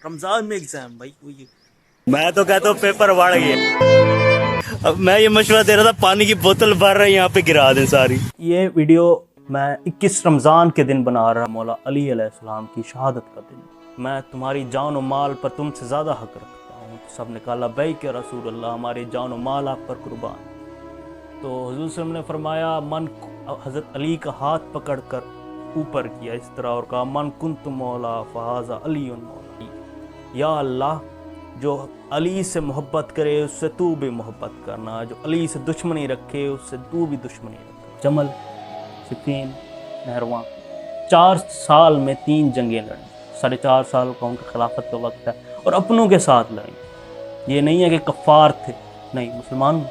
रमजान में एग्जाम भाई वही। मैं तो कहता हूँ पेपर बढ़ गया। अब मैं ये मशवरा दे रहा था, पानी की बोतल भर रहे यहाँ पे गिरा दें सारी। ये वीडियो मैं 21 रमज़ान के दिन बना रहा। मौला अली अलैहिस्सलाम की शहादत का दिन। मैं तुम्हारी जान और माल पर तुमसे ज़्यादा हक रखता हूँ। तो सब ने कहा लब्बैक या रसूल अल्लाह, हमारी जान और माल आप पर कुर्बान। तो हुज़ूर सल्लल्लाहु अलैहि वसल्लम ने फरमाया मन, हज़रत अली का हाथ पकड़ कर ऊपर किया इस तरह और कहा मन कुंतु मौला फ़हाज़ा अली मौला। या अल्लाह, जो अली से मोहब्बत करे उससे तू भी मोहब्बत करना, जो अली से दुश्मनी रखे उससे तू भी दुश्मनी रखे। जमल, सिफ़ीन, नहरवां, 4 साल में 3 जंगें लड़ी। 4.5 साल का उनका खिलाफत का वक्त है और अपनों के साथ लड़ी। ये नहीं है कि कफ़ार थे, नहीं, मुसलमान।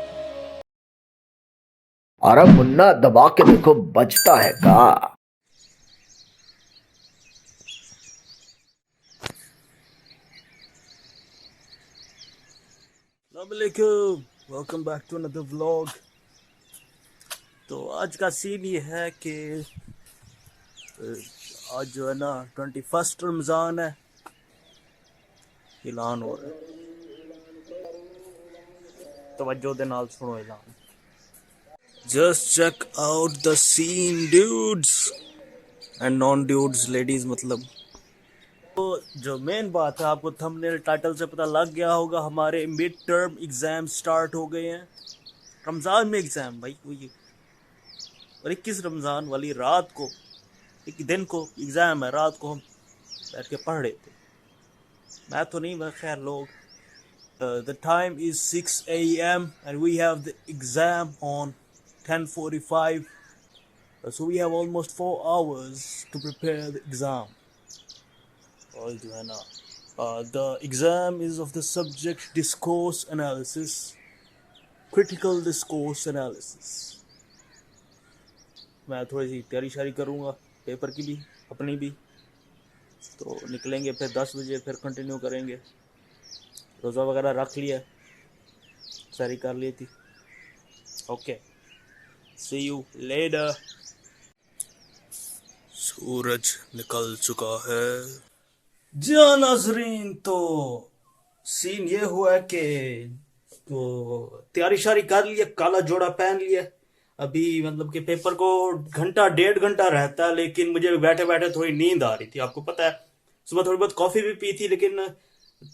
अरे मुन्ना दबा के देखो बचता है का। Welcome back to another vlog. तो आज का सीन ये है कि आज जो है ना 21 रमज़ान है, ऐलान हो रहा है। तवज्जो दे नाल सुनो ऐलान। Just check out the scene dudes and non dudes, ladies मतलब। तो जो मेन बात है, आपको थंबनेल टाइटल से पता लग गया होगा, हमारे मिड टर्म एग्ज़ाम स्टार्ट हो गए हैं। रमज़ान में एग्ज़ाम भाई वही। और 21 रमज़ान वाली रात को, एक दिन को एग्ज़ाम है, रात को हम बैठ के पढ़ रहे थे। मैं तो नहीं, मैं खैर लोग। The time is 6 AM and we have the exam on 10:45, so we have almost 4 hours to prepare the exam. और जो है ना, the exam is of the subject discourse analysis, critical discourse analysis. मैं थोड़ी सी तैयारी शारी करूँगा पेपर की भी, अपनी भी। तो निकलेंगे फिर 10 बजे, फिर कंटिन्यू करेंगे। रोज़ा वगैरह रख लिया, सारी कर ली थी। Okay, see you later. सूरज निकल चुका है। जी हाँ नाज़रीन, तो सीन ये हुआ है कि तो तैयारी शारी कर लिया, काला जोड़ा पहन लिया। अभी मतलब कि पेपर को घंटा 1.5 घंटा रहता है, लेकिन मुझे बैठे बैठे थोड़ी नींद आ रही थी। आपको पता है सुबह थोड़ी बहुत कॉफ़ी भी पी थी, लेकिन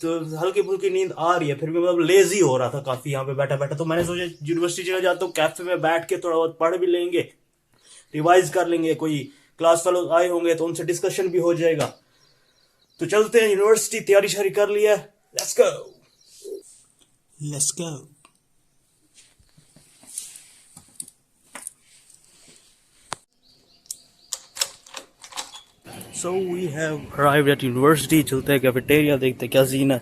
तो हल्की फुल्की नींद आ रही है। फिर भी मतलब लेजी हो रहा था काफ़ी यहाँ पे बैठा बैठा। तो मैंने सोचा यूनिवर्सिटी चला जाता हूँ, कैफ़े में बैठ के थोड़ा बहुत पढ़ भी लेंगे, रिवाइज कर लेंगे। कोई क्लास फेलो आए होंगे तो उनसे डिस्कशन भी हो जाएगा। तो चलते हैं यूनिवर्सिटी, तैयारी शारी कर लिया। Let's go, let's go. So we have arrived at university. चलते हैं कैफेटेरिया, देखते हैं क्या सीन है।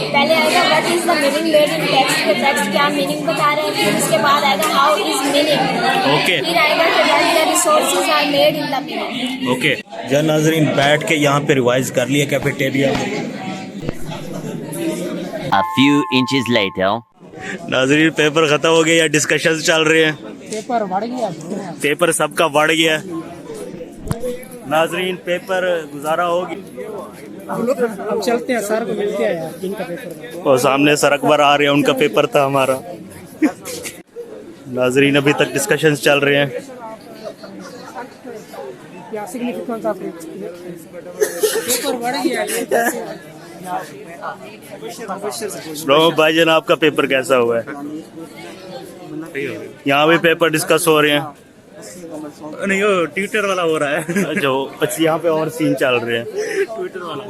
पहले आएगा what is the meaning made in text, के टेक्स्ट क्या मीनिंग बता रहे हैं। फिर उसके बाद आएगा हाउ इज मीनिंग। ओके, फिर आएगा कि what the resources are made in the meaning. Okay. जब नाज़रीन बैठ के यहाँ पे रिवाइज कर लिया कैफेटेरिया में। A few inches later. नाज़रीन पेपर खत्म हो गया या डिस्कशंस चल रहे हैं? पेपर बढ़ गया, पेपर सबका बढ़ गया। नाज़रीन पेपर गुजारा हो गया। अब चलते हैं, सर को मिलते हैं यार, इनका पेपर। और सामने सर अकबर आ रहे हैं, उनका पेपर था हमारा। नाज़रीन अभी तक डिस्कशंस चल रहे हैं। क्या सिग्निफिकेंस ऑफ पेपर बढ़ गया। भाईजान आपका पेपर कैसा हुआ है? यहाँ भी पेपर डिस्कस हो रहे हैं। नहीं, वो ट्विटर वाला हो रहा है जो अच्छा, यहाँ पे और सीन चल रहे हैं। ट्विटर वाला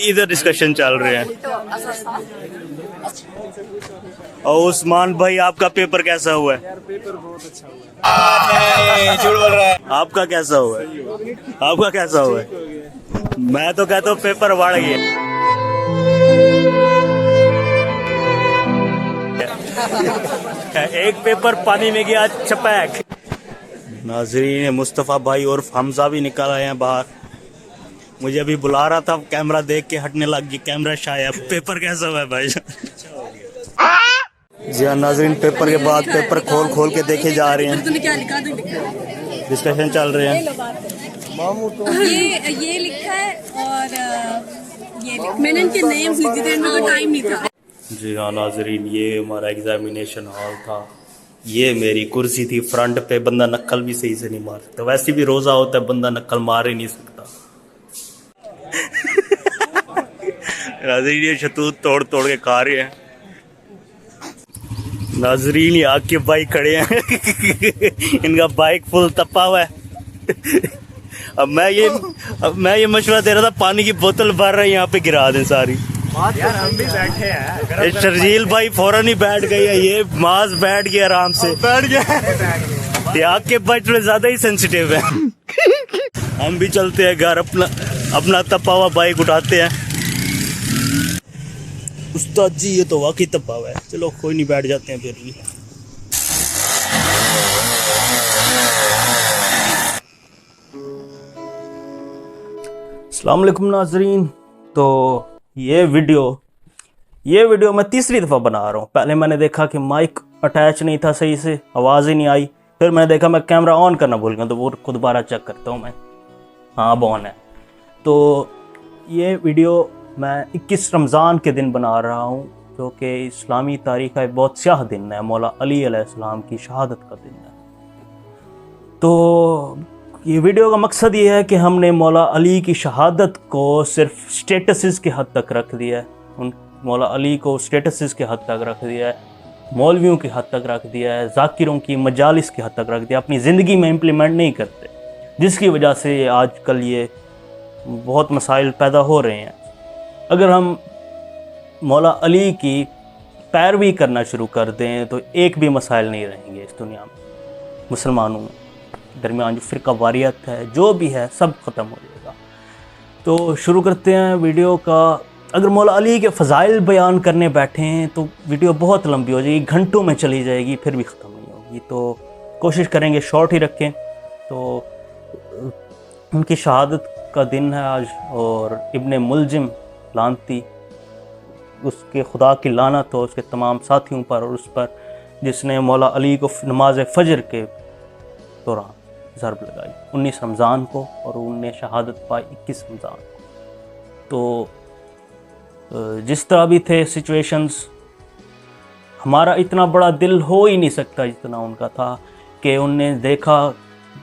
इधर डिस्कशन चल रहे हैं। और उस्मान भाई आपका पेपर कैसा हुआ है? पेपर बहुत अच्छा हुआ। झूठ बोल रहा है। आपका कैसा हुआ है? आपका कैसा हुआ है? मैं तो कहता हूँ पेपर बढ़ गया। एक पेपर पानी में गया छपैक। नाज़रीन मुस्तफ़ा भाई और हमजा भी निकल आए हैं बाहर। मुझे अभी बुला रहा था, कैमरा देख के हटने लग गई। कैमरा शायद। पेपर कैसा हुआ है भाई? जी हाँ नाज़रीन, पेपर के बाद पेपर खोल खोल के देखे जा रहे हैं, डिस्कशन चल रहे हैं। ये लिखा है और लिए, मैंने इनके नेम्स लिखे थे, इनका टाइम नहीं था। जी हाँ नाजरीन, ये हमारा एग्जामिनेशन हॉल था। ये मेरी कुर्सी थी फ्रंट पे। बंदा नक्ल भी सही से नहीं मार सकता, वैसे भी रोज़ा होता है, बंदा नक्ल मार ही नहीं सकता। नाजरीन ये शतूत तोड़ तोड़ के खा रहे हैं। नाजरीन ये आग के बाइक खड़े हैं। इनका बाइक फुल तपा हुआ है। अब मैं ये मशवरा दे रहा था, पानी की बोतल भर रहे यहाँ पे गिरा दें सारी। यार हम भी बैठे हैं। शर्जील भाई फौरन ही बैठ गए हैं, ये मास बैठ गया आराम से, बैठ गया। ये आग के बाइक थोड़े ज्यादा ही सेंसिटिव है। हम भी चलते हैं घर, अपना तपा हुआ बाइक उठाते हैं। उस्ताद जी ये तो वाकई तपा हुआ है। चलो कोई नहीं, बैठ जाते हैं फिर भी। अस्सलाम वालेकुम नाजरीन। तो ये वीडियो मैं तीसरी दफ़ा बना रहा हूँ। पहले मैंने देखा कि माइक अटैच नहीं था सही से, आवाज़ ही नहीं आई। फिर मैंने देखा मैं कैमरा ऑन करना भूल गया, तो वो खुद दोबारा चेक करता हूँ मैं। हाँ अब ऑन है। तो ये वीडियो मैं 21 रमज़ान के दिन बना रहा हूँ, जो कि इस्लामी तारीख़ का एक बहुत स्याह दिन है। मौला अली अलैहिस्सलाम की शहादत का दिन है। तो ये वीडियो का मकसद ये है कि हमने मौला अली की शहादत को सिर्फ स्टेटसेस के हद तक रख दिया है। उन मौला अली को स्टेटसेस के हद तक रख दिया है, मौलवियों की हद तक रख दिया है, ज़ाकिरों की मजालिस की हद तक रख दिया, अपनी ज़िंदगी में इम्प्लीमेंट नहीं करते, जिसकी वजह से आजकल ये बहुत मसाइल पैदा हो रहे हैं। अगर हम मौला अली की पैरवी करना शुरू कर दें तो एक भी मसाइल नहीं रहेंगे इस दुनिया में। मुसलमानों दरमियान जो फ़िरका वारियत है, जो भी है, सब ख़त्म हो जाएगा। तो शुरू करते हैं वीडियो का। अगर मौला अली के फ़ज़ाइल बयान करने बैठे हैं तो वीडियो बहुत लंबी हो जाएगी, घंटों में चली जाएगी, फिर भी ख़त्म नहीं होगी। तो कोशिश करेंगे शॉर्ट ही रखें। तो उनकी शहादत का दिन है आज, और इब्ने मुलजिम लानती, उसके खुदा की लानत हो उसके तमाम साथियों पर और उस पर जिसने मौला अली को नमाज फजर के दौरान ज़रब लगाई 19 रमज़ान को, और उनने शहादत पाई 21 रमज़ान को। तो जिस तरह भी थे सिचुएशंस, हमारा इतना बड़ा दिल हो ही नहीं सकता जितना उनका था, कि उनने देखा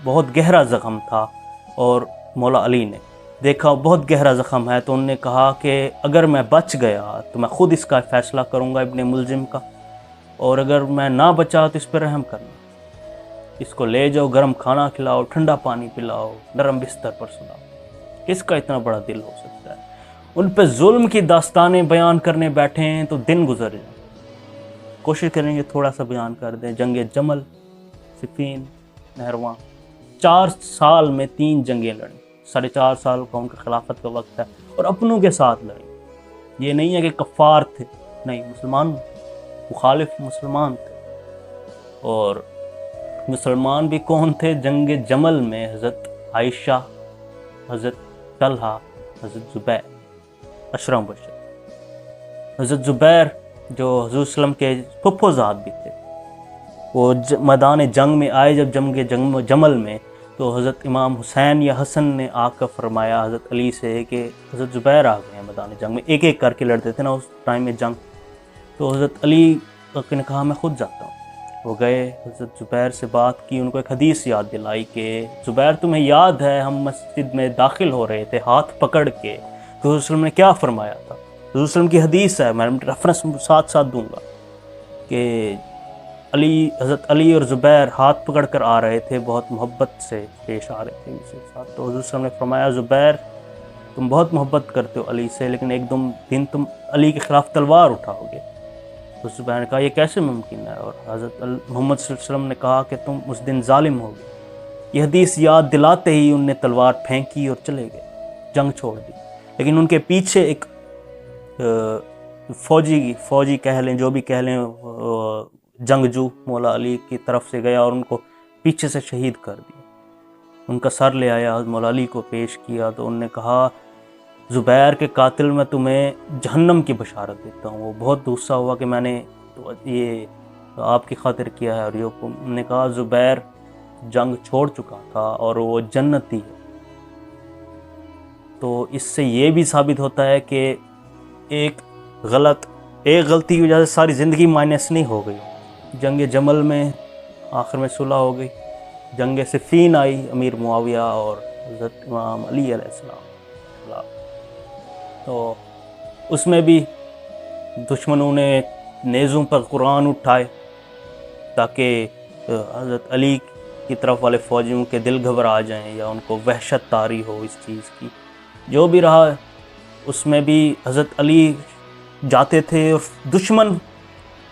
बहुत गहरा ज़ख्म था, और मौला अली ने देखा बहुत गहरा ज़ख्म है, तो उनने कहा कि अगर मैं बच गया तो मैं ख़ुद इसका फ़ैसला करूँगा इब्ने मुलजिम का, और अगर मैं ना बचा तो इस पर रहम करना, इसको ले जाओ, गर्म खाना खिलाओ, ठंडा पानी पिलाओ, नरम बिस्तर पर सुलाओ। किसका इतना बड़ा दिल हो सकता है? उन पर जुल्म की दास्तानें बयान करने बैठे हैं तो दिन गुजर जाए। कोशिश करेंगे थोड़ा सा बयान कर दें। जंग जमल, सिफीन, नहरवां, 4 साल में 3 जंगें लड़ी। 4.5 साल का उनका खिलाफत का वक्त है, और अपनों के साथ लड़ी। ये नहीं है कि कफ़ार थे, नहीं, मुसलमान, मुखालिफ मुसलमान थे। और मुसलमान भी कौन थे? जंग जमल में हज़रत आयशा, हज़रत तलहा, हज़रत ज़ुबैर, अशरा मुबश्शर। हज़रत ज़ुबैर जो हुज़ूर सल्लम के फुफ्फोज़ाद भी थे, वो मैदान जंग में आए जब जंग जमल में, तो हज़रत इमाम हुसैन या हसन ने आकर फरमाया हज़रत अली से कि हज़रत ज़ुबैर आ गए हैं मैदान जंग में। एक एक करके लड़ते थे ना उस टाइम में जंग। तो हज़रत अली ने कहा मैं ख़ुद जाता हूँ। वो गए, हज़रत ज़ुबैर से बात की, उनको एक हदीस याद दिलाई कि ज़ुबैर तुम्हें याद है हम मस्जिद में दाखिल हो रहे थे हाथ पकड़ के, तो हुज़ूर ने क्या फ़रमाया था? हुज़ूर की हदीस है, मैं रेफरेंस साथ साथ दूँगा, कि हज़रत अली और ज़ुबैर हाथ पकड़ कर आ रहे थे, बहुत मोहब्बत से पेश आ रहे थे उनके साथ। तो हुज़ूर ने फरमाया ज़ुबैर तुम बहुत मोहब्बत करते हो अली से, लेकिन एक दिन तुम अली के ख़िलाफ़ तलवार उठाओगे। तो ज़ुबैर ने कहा ये कैसे मुमकिन है? और हज़रत मोहम्मद सल्लल्लाहु अलैहि वसल्लम ने कहा कि तुम उस दिन ज़ालिम होगे। ये हदीस याद दिलाते ही उनने तलवार फेंकी और चले गए, जंग छोड़ दी। लेकिन उनके पीछे एक फ़ौजी कह लें, जो भी कह लें, जंगजू मौला अली की तरफ से गया और उनको पीछे से शहीद कर दिया। उनका सर ले आया, मौला अली को पेश किया, तो उनने कहा ज़ुबैर के कातिल मैं तुम्हें जहन्नम की बशारत देता हूँ। वो बहुत गुस्सा हुआ कि मैंने तो ये आपकी खातिर किया है, और ये उन्होंने कहा ज़ुबैर जंग छोड़ चुका था और वो जन्नती है। تو اس سے یہ بھی ثابت ہوتا ہے کہ ایک غلطی کی وجہ سے ساری زندگی مائنس نہیں ہو گئی. جنگ جمل میں آخر میں صلح ہو گئی. جنگ صفین آئی امیر معاویہ اور حضرت امام علی علیہ السلام، تو اس میں بھی دشمنوں نے نیزوں پر قرآن اٹھائے تاکہ حضرت علی کی طرف والے فوجیوں کے دل گھبرا جائیں یا ان کو وحشت طاری ہو اس چیز کی. جو بھی رہا اس میں بھی حضرت علی جاتے تھے اور دشمن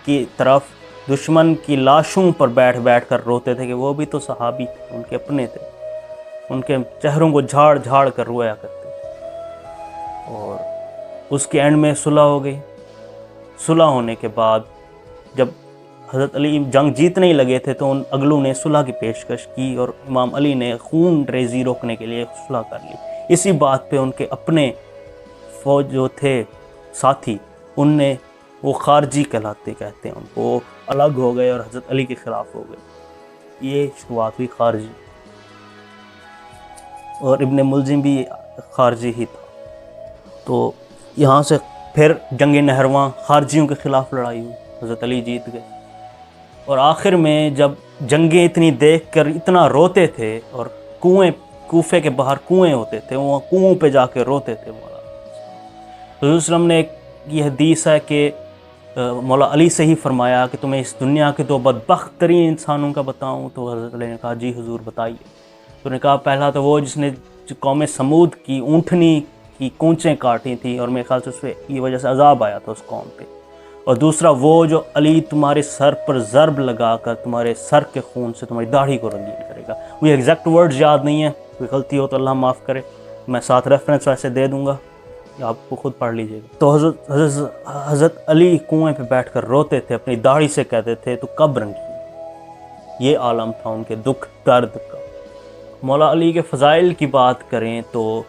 کی طرف دشمن کی لاشوں پر بیٹھ بیٹھ کر روتے تھے کہ وہ بھی تو صحابی تھے، ان کے اپنے تھے. ان کے چہروں کو جھاڑ جھاڑ کر رویا کرتے. اور اس کے اینڈ میں صلح ہو گئی. صلح ہونے کے بعد جب حضرت علی جنگ جیتنے ہی لگے تھے تو ان اگلوں نے صلح کی پیشکش کی اور امام علی نے خون ریزی روکنے کے لیے صلح کر لی. اسی بات پہ ان کے اپنے فوج جو تھے ساتھی، ان نے وہ خارجی کہتے ہیں ان کو، الگ ہو گئے اور حضرت علی کے خلاف ہو گئے. یہ شروعات ہوئی خارجی. اور ابن ملزم بھی خارجی ہی تھا. تو یہاں سے پھر جنگ نہرواں خارجیوں کے خلاف لڑائی ہوئی، حضرت علی جیت گئے. اور آخر میں جب جنگیں اتنی دیکھ کر اتنا روتے تھے اور کوفے کے باہر کنویں ہوتے تھے، وہاں کنووں پہ جا کے روتے تھے. مولا حضور صلی اللہ علیہ وسلم نے یہ حدیث ہے کہ مولا علی سے ہی فرمایا کہ تمہیں اس دنیا کے دو بدبخت ترین انسانوں کا بتاؤں؟ تو حضرت علی نے کہا جی حضور بتائیے. تو نے کہا پہلا تو وہ جس نے قوم سمود کی اونٹنی کی کونچیں کاٹی تھیں اور میرے خیال سے اس کی وجہ سے عذاب آیا تھا اس قوم پہ. اور دوسرا وہ جو علی تمہارے سر پر ضرب لگا کر تمہارے سر کے خون سے تمہاری داڑھی کو رنگین کرے گا. مجھے ایگزیکٹ ورڈز یاد نہیں ہیں، کوئی غلطی ہو تو اللہ معاف کرے. میں ساتھ ریفرنس ویسے دے دوں گا، آپ کو خود پڑھ لیجئے گا. تو حضرت علی کنویں پہ بیٹھ کر روتے تھے، اپنی داڑھی سے کہتے تھے تو کب رنگی. یہ عالم تھا ان کے دکھ درد کا. مولا علی کے فضائل کی بات کریں تو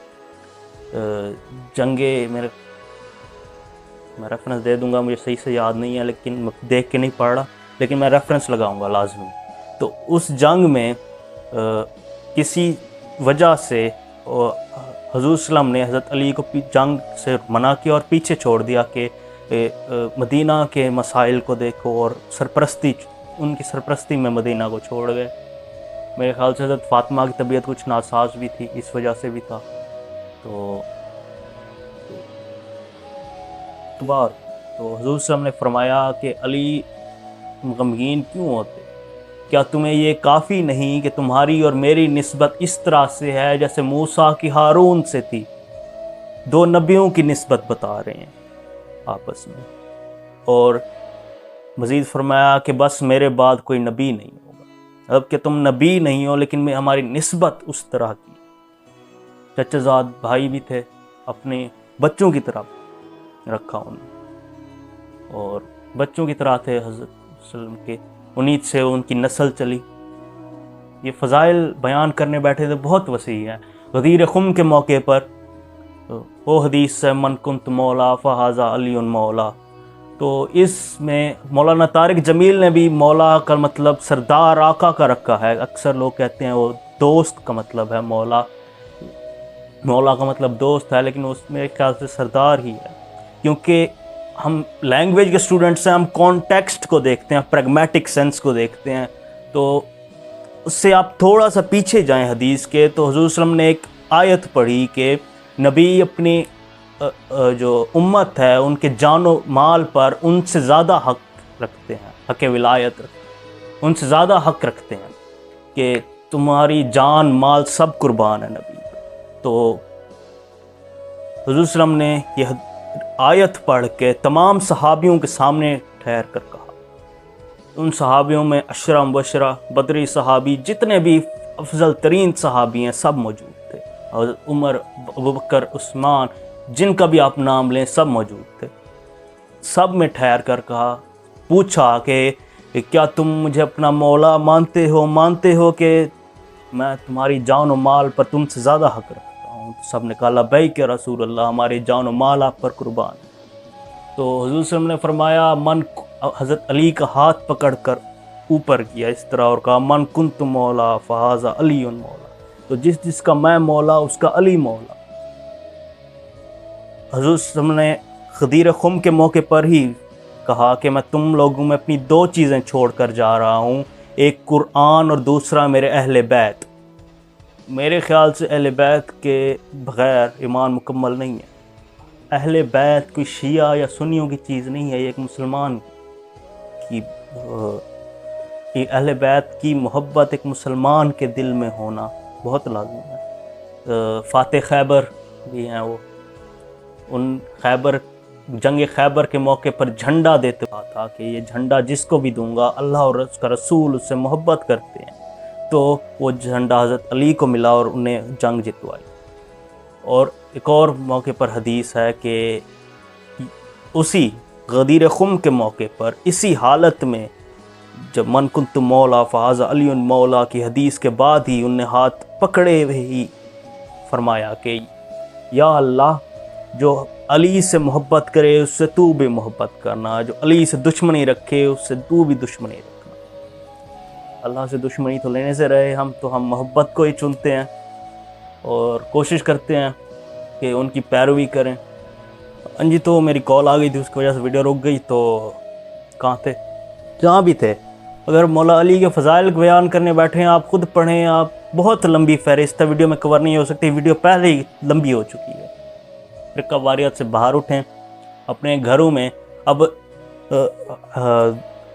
میں ریفرنس دے دوں گا، مجھے صحیح سے یاد نہیں ہے لیکن دیکھ کے نہیں پڑھ رہا، لیکن میں ریفرنس لگاؤں گا لازمی. تو اس جنگ میں کسی وجہ سے حضور صلی اللہ علیہ وسلم نے حضرت علی کو جنگ سے منع کیا اور پیچھے چھوڑ دیا کہ مدینہ کے مسائل کو دیکھو، اور ان کی سرپرستی میں مدینہ کو چھوڑ گئے. میرے خیال سے حضرت فاطمہ کی طبیعت کچھ ناساز بھی تھی، اس وجہ سے بھی تھا. تو حضور صلی اللہ علیہ وسلم نے فرمایا کہ علی غمگین کیوں ہوتے؟ کیا تمہیں یہ کافی نہیں کہ تمہاری اور میری نسبت اس طرح سے ہے جیسے موسیٰ کی ہارون سے تھی؟ دو نبیوں کی نسبت بتا رہے ہیں آپس میں. اور مزید فرمایا کہ بس میرے بعد کوئی نبی نہیں ہوگا. اب کہ تم نبی نہیں ہو لیکن ہماری نسبت اس طرح کی. چچا زاد بھائی بھی تھے، اپنے بچوں کی طرح رکھا انہوں، اور بچوں کی طرح تھے حضرت صلی اللہ علیہ وسلم کے. انہیں سے ان کی نسل چلی. یہ فضائل بیان کرنے بیٹھے تھے بہت وسیع ہیں. غدیر خم کے موقع پر وہ حدیث ہے من کنت مولا فہذا علی مولا. تو اس میں مولانا طارق جمیل نے بھی مولا کا مطلب سردار آقا کا رکھا ہے. اکثر لوگ کہتے ہیں وہ دوست کا مطلب ہے، مولا کا مطلب دوست ہے، لیکن اس میرے خیال سے سردار ہی ہے. کیونکہ ہم لینگویج کے اسٹوڈنٹس ہیں، ہم کانٹیکسٹ کو دیکھتے ہیں، پریگمیٹک سینس کو دیکھتے ہیں. تو اس سے آپ تھوڑا سا پیچھے جائیں حدیث کے، تو حضور صلی اللہ علیہ وسلم نے ایک آیت پڑھی کہ نبی اپنی جو امت ہے ان کے جان و مال پر ان سے زیادہ حق رکھتے ہیں، حق ولایت ان سے زیادہ حق رکھتے ہیں کہ تمہاری جان مال سب قربان ہے نبی. تو حضور صلی اللہ علیہ وسلم نے یہ آیت پڑھ کے تمام صحابیوں کے سامنے ٹھہر کر کہا. ان صحابیوں میں عشرہ مبشرہ، بدری صحابی، جتنے بھی افضل ترین صحابی ہیں سب موجود تھے. اور عمر، ابوبکر، عثمان، جن کا بھی آپ نام لیں سب موجود تھے. سب میں ٹھہر کر کہا، پوچھا کہ کیا تم مجھے اپنا مولا مانتے ہو کہ میں تمہاری جان و مال پر تم سے زیادہ حق رکھتا ہوں؟ تو سب نے کہا لبیک یا رسول اللہ، ہمارے جان و مال آپ پر قربان ہے. تو حضور صلی اللہ علیہ وسلم نے فرمایا حضرت علی کا ہاتھ پکڑ کر اوپر کیا اس طرح اور کہا من کنت مولا فہذا علی مولا. تو جس کا میں مولا اس کا علی مولا. حضور صلی اللہ علیہ وسلم نے غدیر خم کے موقع پر ہی کہا کہ میں تم لوگوں میں اپنی 2 چیزیں چھوڑ کر جا رہا ہوں، ایک قرآن اور دوسرا میرے اہل بیت۔ میرے خیال سے اہل بیت کے بغیر ایمان مکمل نہیں ہے۔ اہل بیت کوئی شیعہ یا سنیوں کی چیز نہیں ہے، یہ ایک مسلمان کی اہل بیت کی محبت ایک مسلمان کے دل میں ہونا بہت لازم ہے۔ فاتح خیبر بھی ہیں، وہ ان جنگ خیبر کے موقع پر جھنڈا دیتے ہوا تھا کہ یہ جھنڈا جس کو بھی دوں گا، اللہ اور اس کا رسول اس سے محبت کرتے ہیں، تو وہ جھنڈا حضرت علی کو ملا اور انہیں جنگ جتوائی۔ اور ایک اور موقع پر حدیث ہے کہ اسی غدیر خم کے موقع پر اسی حالت میں جب من کنت مولا فہذا علی مولا کی حدیث کے بعد ہی انہیں ہاتھ پکڑے ہوئے ہی فرمایا کہ یا اللہ، جو علی سے محبت کرے اس سے تو بھی محبت کرنا، جو علی سے دشمنی رکھے اس سے تو بھی دشمنی رکھنا۔ اللہ سے دشمنی تو لینے سے رہے، ہم محبت کو ہی چنتے ہیں اور کوشش کرتے ہیں کہ ان کی پیروی کریں۔ جی تو میری کال آ گئی تھی، اس کی وجہ سے ویڈیو رک گئی۔ تو کہاں تھے؟ جہاں بھی تھے، اگر مولا علی کے فضائل کو بیان کرنے بیٹھے ہیں، آپ خود پڑھیں، آپ بہت لمبی فہرست ہے، ویڈیو میں کور نہیں ہو سکتی، ویڈیو پہلے ہی لمبی ہو چکی ہے۔ فرقہ واریت سے باہر اٹھیں، اپنے گھروں میں اب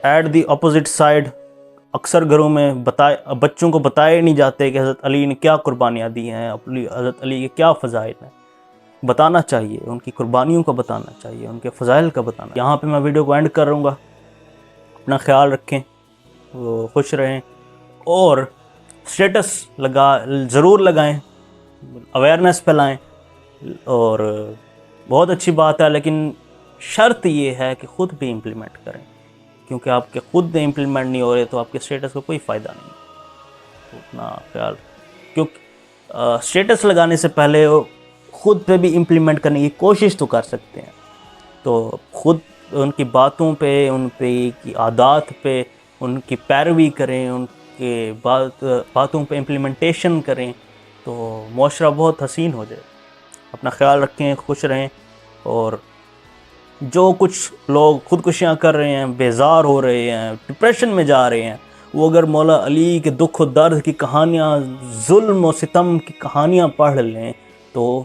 ایٹ دی اپوزٹ سائڈ اکثر گھروں میں بچوں کو بتائے نہیں جاتے کہ حضرت علی نے کیا قربانیاں دی ہیں، حضرت علی کے کیا فضائل ہیں۔ بتانا چاہیے، ان کی قربانیوں کا بتانا چاہیے، ان کے فضائل کا بتانا۔ یہاں پہ میں ویڈیو کو اینڈ کروں گا۔ اپنا خیال رکھیں، خوش رہیں، اور اسٹیٹس ضرور لگائیں، اویئرنیس پھیلائیں، اور بہت اچھی بات ہے، لیکن شرط یہ ہے کہ خود بھی امپلیمنٹ کریں، کیونکہ آپ کے خود امپلیمنٹ نہیں ہو رہے تو آپ کے اسٹیٹس کا کوئی فائدہ نہیں۔ تو اپنا خیال، کیونکہ اسٹیٹس لگانے سے پہلے خود پہ بھی امپلیمنٹ کرنے کی کوشش تو کر سکتے ہیں، تو خود ان کی باتوں پہ، ان پہ کی عادات پہ ان کی پیروی کریں، ان کے باتوں پہ امپلیمنٹیشن کریں، تو معاشرہ بہت حسین ہو جائے۔ اپنا خیال رکھیں، خوش رہیں، اور جو کچھ لوگ خودکشیاں کر رہے ہیں، بیزار ہو رہے ہیں، ڈپریشن میں جا رہے ہیں، وہ اگر مولا علی کے دکھ و درد کی کہانیاں، ظلم و ستم کی کہانیاں پڑھ لیں تو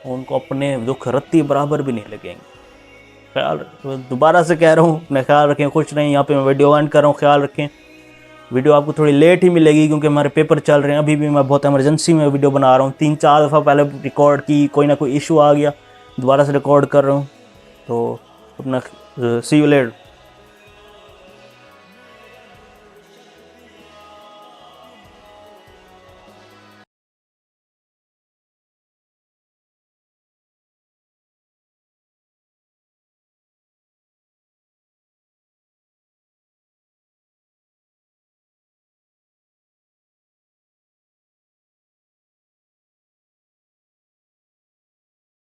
ان کو اپنے دکھ رتی برابر بھی نہیں لگیں گے۔ خیال دوبارہ سے کہہ رہا ہوں، اپنے خیال رکھیں، خوش رہیں۔ یہاں پہ میں ویڈیو اینڈ کر رہا ہوں، خیال رکھیں۔ ویڈیو آپ کو تھوڑی لیٹ ہی ملے گی کیونکہ ہمارے پیپر چل رہے ہیں، ابھی بھی میں بہت ایمرجنسی میں ویڈیو بنا رہا ہوں، 3-4 دفعہ پہلے ریکارڈ کی، کوئی نہ کوئی ایشو آ گیا، دوبارہ سے ریکارڈ کر رہا ہوں۔ تو اپنا سی یو لیٹر۔